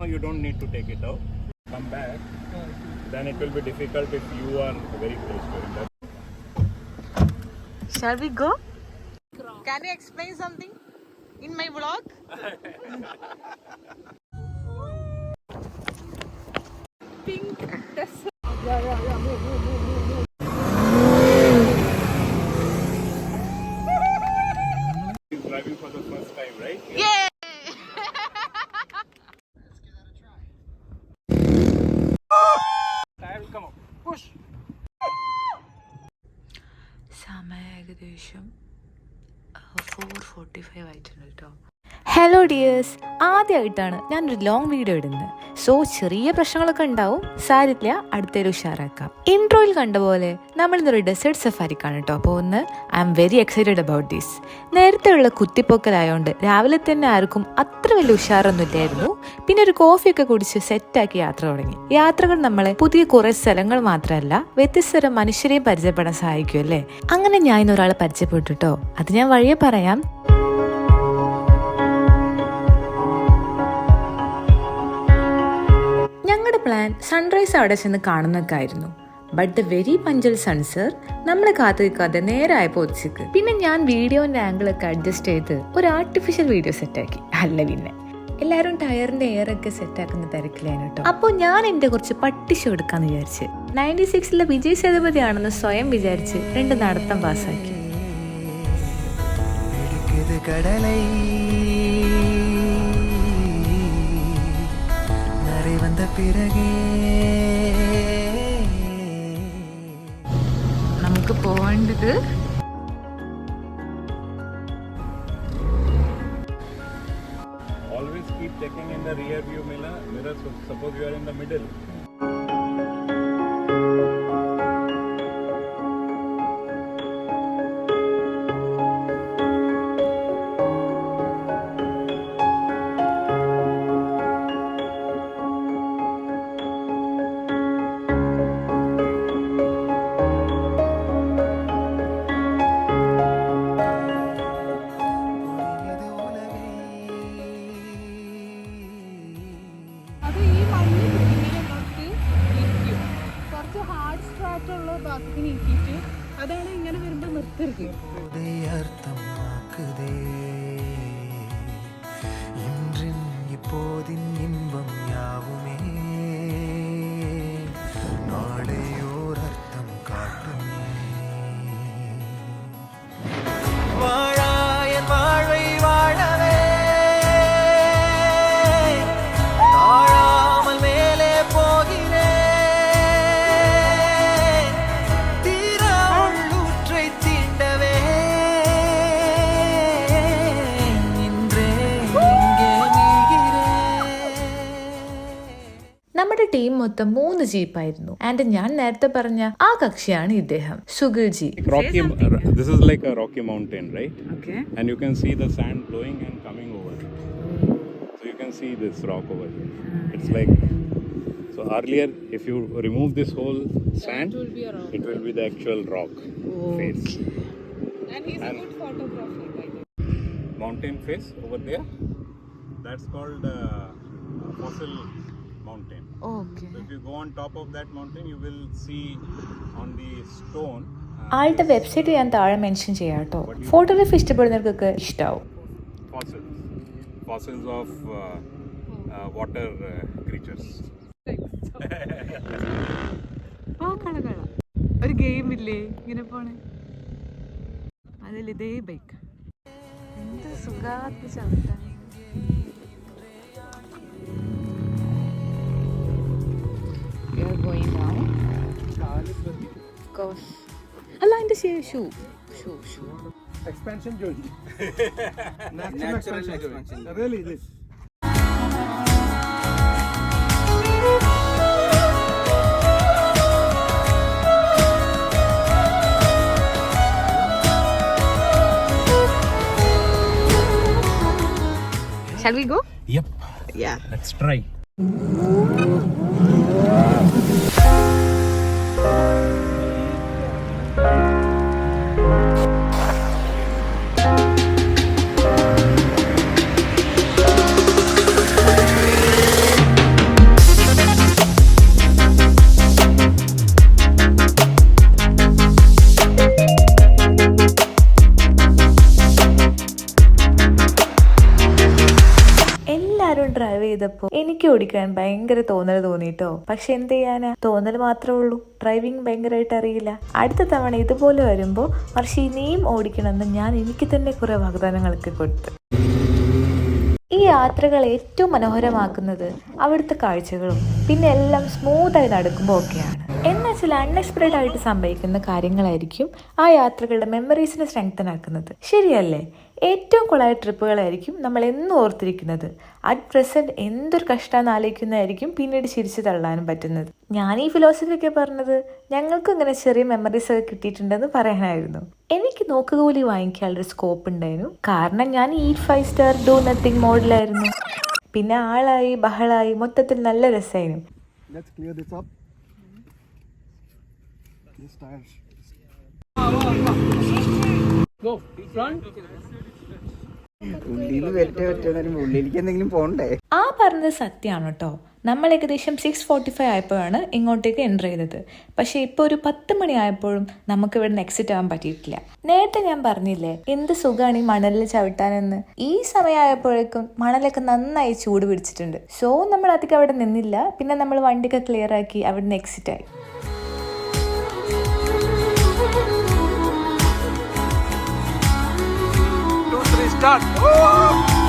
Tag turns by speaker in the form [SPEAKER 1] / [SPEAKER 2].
[SPEAKER 1] You don't need to take it out. Come back. Then it will be difficult if you are very close to it.
[SPEAKER 2] Shall we go? Can you explain something in my vlog? Pink dress. Yeah. Move.
[SPEAKER 1] He's driving for the first time, right?
[SPEAKER 2] Yeah.
[SPEAKER 1] Tire will come up. Push.
[SPEAKER 2] സമയം ഏകദേശം 4:45 ആയിട്ടുണ്ട് കേട്ടോ. Hello dears, ആദ്യമായിട്ടാണ് ഞാനൊരു long video ഇടുന്നത്. So ചെറിയ പ്രശ്നങ്ങളൊക്കെ ഉണ്ടാവും, സാരില്ല, അടുത്തൊരു ഉഷാറാക്കാം. ഇൻട്രോയിൽ കണ്ട പോലെ നമ്മൾ ഇന്നൊരു ഡെസേർട്ട് സഫാരിക്കാണ് കേട്ടോ പോകുന്നത്. I am very excited about this. നേരത്തെയുള്ള കുത്തിപ്പൊക്കലായതുകൊണ്ട് രാവിലെ തന്നെ ആർക്കും അത്ര വലിയ ഉഷാറൊന്നും ഇല്ലായിരുന്നു. പിന്നെ ഒരു കോഫിയൊക്കെ കുടിച്ച് സെറ്റാക്കി യാത്ര തുടങ്ങി. യാത്രകൾ നമ്മളെ പുതിയ കുറെ സ്ഥലങ്ങൾ മാത്രമല്ല, വ്യത്യസ്തതരം മനുഷ്യരെയും പരിചയപ്പെടാൻ സഹായിക്കും അല്ലേ. അങ്ങനെ ഞാൻ ഇന്ന് ഒരാളെ പരിചയപ്പെട്ടു കേട്ടോ. അത് ഞാൻ വഴിയെ പറയാം. ഞങ്ങളുടെ പ്ലാൻ സൺറൈസ് അവിടെ ചെന്ന് കാണുന്നൊക്കെ ആയിരുന്നു. ബട്ട് ദ വെരി പഞ്ചൽ സൺസർ നമ്മളെ കാത്തിരിക്കാതെ നേരായപ്പോൾ ഉച്ചക്ക്. പിന്നെ ഞാൻ വീഡിയോന്റെ ആംഗിളൊക്കെ അഡ്ജസ്റ്റ് ചെയ്ത് ഒരു ആർട്ടിഫിഷ്യൽ വീഡിയോ സെറ്റാക്കി. അല്ല പിന്നെ എല്ലാവരും ടയറിന്റെ എയറൊക്കെ സെറ്റാക്കുന്ന തിരക്കിലാണ് കേട്ടോ. അപ്പോൾ ഞാൻ എന്റെ കുറച്ച് പട്ടിഷോ എടുക്കാന്ന് വിചാരിച്ച് 96 വിജയ് സേതുപതി ആണെന്ന് സ്വയം വിചാരിച്ച് 2 നടത്തം പാസ്സാക്കി. നമുക്ക് പോവേണ്ടത്
[SPEAKER 1] Always keep checking in the rear view mirror. Suppose you are in the middle.
[SPEAKER 2] അതാണ് ഇങ്ങനെ വരുമ്പോ നിർത്തരുത്.
[SPEAKER 3] இப்போதின் இன்பம் யாவுமே நாளையோர் அர்த்தம் காட்டுமே வாழாயன் வாழ்வை வாழவே தாழாமல் மேலே போகிறேன் தீரா உள்ளூற்றை தீண்டவே இன்றே இங்கே
[SPEAKER 2] നമ്മുടെ ടീം മൊത്തം 3 ജീപ്പായിരുന്നു. ആൻഡ് ഞാൻ നേരത്തെ പറഞ്ഞ ആ കക്ഷിയാണ് ഇദ്ദേഹം, സുഗിൽജി.
[SPEAKER 1] This is like a rocky mountain, right?
[SPEAKER 2] Okay.
[SPEAKER 1] And you can see the sand blowing and coming over. So you can see this rock over here. It's like, so earlier if you remove this whole sand, it will be the actual rock face.
[SPEAKER 2] And he's a good photographer, by the way.
[SPEAKER 1] Mountain face over there, that's called fossil mountain.
[SPEAKER 2] Okay.
[SPEAKER 1] So if you go on top of that mountain, you will see on the stone.
[SPEAKER 2] ആളുടെ website ഞാൻ താഴെ mention ചെയ്യാം കേട്ടോ. Photography ഇഷ്ടപ്പെടുന്നവർക്കൊക്കെ ഇഷ്ടാവും.
[SPEAKER 1] Fossils of water creatures.
[SPEAKER 2] ഒരു game ഇല്ലേ ഇങ്ങനെ പോണേ, അതിൽ ഇതേ ബൈക്ക് എന്ത് സുഖാത്തി ചവിട്ടാൻ. We are going down. Of course. അല്ല അതിന്റെ shoe
[SPEAKER 4] expansion journey. Natural expansion. Really, this.
[SPEAKER 2] Shall we go?
[SPEAKER 1] Yep.
[SPEAKER 2] Yeah.
[SPEAKER 1] Let's try.
[SPEAKER 2] എല്ലാരും ഡ്രൈവ് ചെയ്തപ്പോ എനിക്ക് ഓടിക്കാൻ ഭയങ്കര തോന്നിട്ടോ. പക്ഷെ എന്ത് ചെയ്യാനാ, തോന്നൽ മാത്രമേ ഉള്ളൂ, ഡ്രൈവിംഗ് ഭയങ്കരമായിട്ട് അറിയില്ല. അടുത്ത തവണ ഇതുപോലെ വരുമ്പോ വർഷി നീയും ഓടിക്കണമെന്ന് ഞാൻ എനിക്ക് തന്നെ കുറെ വാഗ്ദാനങ്ങളൊക്കെ കൊടുത്തു. ഈ യാത്രകൾ ഏറ്റവും മനോഹരമാക്കുന്നത് അവിടുത്തെ കാഴ്ചകളും പിന്നെ എല്ലാം സ്മൂത്തായി നടക്കുമ്പോൾ ഒക്കെയാണ്. എന്നാൽ ചില അൺഎക്സ്പെക്റ്റഡ് ആയിട്ട് സംഭവിക്കുന്ന കാര്യങ്ങളായിരിക്കും ആ യാത്രകളുടെ മെമ്മറീസിനെ സ്ട്രെങ്തൻ ആക്കുന്നത്. ശരിയല്ലേ? ഏറ്റവും കൊള്ളായ ട്രിപ്പുകളായിരിക്കും നമ്മൾ എന്നും ഓർത്തിരിക്കുന്നത്. അറ്റ് പ്രസന്റ് എന്തൊരു കഷ്ടമെന്ന് ആലോചിക്കുന്നതായിരിക്കും പിന്നീട് ചിരിച്ചു തള്ളാനും പറ്റുന്നത്. ഞാൻ ഈ ഫിലോസഫി ഒക്കെ പറഞ്ഞത് ഞങ്ങൾക്കും ഇങ്ങനെ ചെറിയ മെമ്മറീസ് ഒക്കെ കിട്ടിയിട്ടുണ്ടെന്ന് പറയാനായിരുന്നു. എനിക്ക് നോക്കുകൂലി വാങ്ങിക്കാനുള്ളൊരു സ്കോപ്പ് ഉണ്ടായിരുന്നു. കാരണം ഞാൻ ഈറ്റ് 5 സ്റ്റാർ ഡു നത്തിങ് മോഡിലായിരുന്നു. പിന്നെ ആളായി ബഹളായി മൊത്തത്തിൽ നല്ല രസമായിരുന്നു.
[SPEAKER 5] Let's clear this up. This tire.
[SPEAKER 4] ഉള്ളിൽ വരട്ടെ ഉള്ളിലേക്ക് എന്തെങ്കിലും പോണ്ടേ?
[SPEAKER 2] ആ പറഞ്ഞത് സത്യമാണ് കേട്ടോ. നമ്മൾ ഏകദേശം 6:45 ആയപ്പോഴാണ് ഇങ്ങോട്ടേക്ക് എൻ്റർ ചെയ്തത്. പക്ഷെ ഇപ്പോൾ ഒരു 10 മണി ആയപ്പോഴും നമുക്ക് ഇവിടെ നിന്ന് എക്സിറ്റ് ആവാൻ പറ്റിയിട്ടില്ല. നേരത്തെ ഞാൻ പറഞ്ഞില്ലേ എന്ത് സുഖമാണ് ഈ മണലിൽ ചവിട്ടാനെന്ന്. ഈ സമയമായപ്പോഴേക്കും മണലൊക്കെ നന്നായി ചൂട് പിടിച്ചിട്ടുണ്ട്. സോ നമ്മൾ അധികം അവിടെ നിന്നില്ല. പിന്നെ നമ്മൾ വണ്ടിയൊക്കെ ക്ലിയർ ആക്കി അവിടെ നിന്ന് എക്സിറ്റ് ആയി.
[SPEAKER 4] Start.